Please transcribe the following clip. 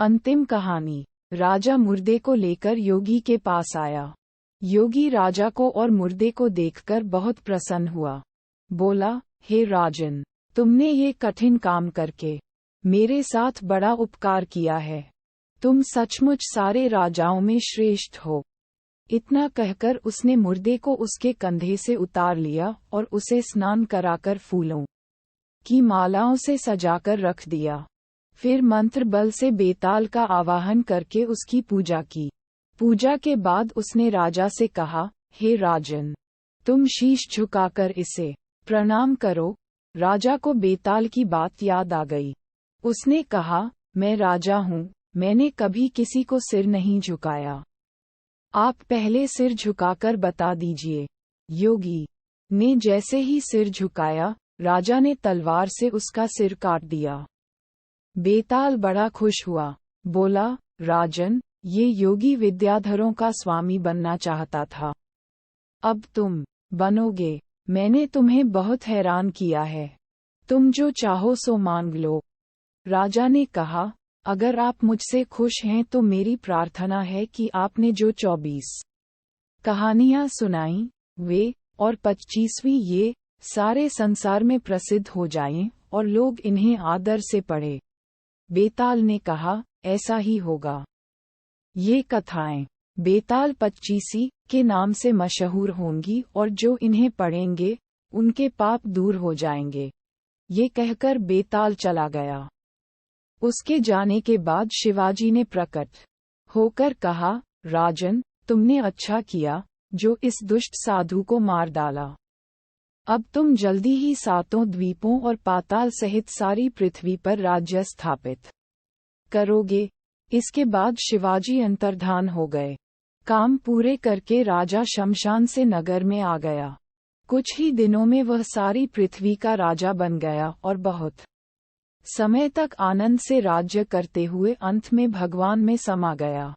अंतिम कहानी। राजा मुर्दे को लेकर योगी के पास आया। योगी राजा को और मुर्दे को देखकर बहुत प्रसन्न हुआ। बोला, हे राजन, तुमने ये कठिन काम करके मेरे साथ बड़ा उपकार किया है। तुम सचमुच सारे राजाओं में श्रेष्ठ हो। इतना कहकर उसने मुर्दे को उसके कंधे से उतार लिया और उसे स्नान कराकर फूलों की मालाओं से सजाकर रख दिया। फिर मंत्र बल से बेताल का आवाहन करके उसकी पूजा की। पूजा के बाद उसने राजा से कहा, हे राजन, तुम शीश झुकाकर इसे प्रणाम करो। राजा को बेताल की बात याद आ गई। उसने कहा, मैं राजा हूँ, मैंने कभी किसी को सिर नहीं झुकाया। आप पहले सिर झुकाकर बता दीजिए। योगी ने जैसे ही सिर झुकाया, राजा ने तलवार से उसका सिर काट दिया। बेताल बड़ा खुश हुआ। बोला, राजन, ये योगी विद्याधरों का स्वामी बनना चाहता था। अब तुम बनोगे। मैंने तुम्हें बहुत हैरान किया है। तुम जो चाहो सो मांग लो। राजा ने कहा, अगर आप मुझसे खुश हैं तो मेरी प्रार्थना है कि आपने जो 24 कहानियां सुनाई, वे और 25वीं ये सारे संसार में प्रसिद्ध हो जाएं और लोग इन्हें आदर से पढ़ें। बेताल ने कहा, ऐसा ही होगा। ये कथाएं बेताल 25 के नाम से मशहूर होंगी और जो इन्हें पढ़ेंगे उनके पाप दूर हो जाएंगे। ये कहकर बेताल चला गया। उसके जाने के बाद शिवाजी ने प्रकट होकर कहा, राजन, तुमने अच्छा किया जो इस दुष्ट साधु को मार डाला। अब तुम जल्दी ही 7 द्वीपों और पाताल सहित सारी पृथ्वी पर राज्य स्थापित करोगे। इसके बाद शिवाजी अंतर्धान हो गए। काम पूरे करके राजा शमशान से नगर में आ गया। कुछ ही दिनों में वह सारी पृथ्वी का राजा बन गया और बहुत समय तक आनंद से राज्य करते हुए अंत में भगवान में समा गया।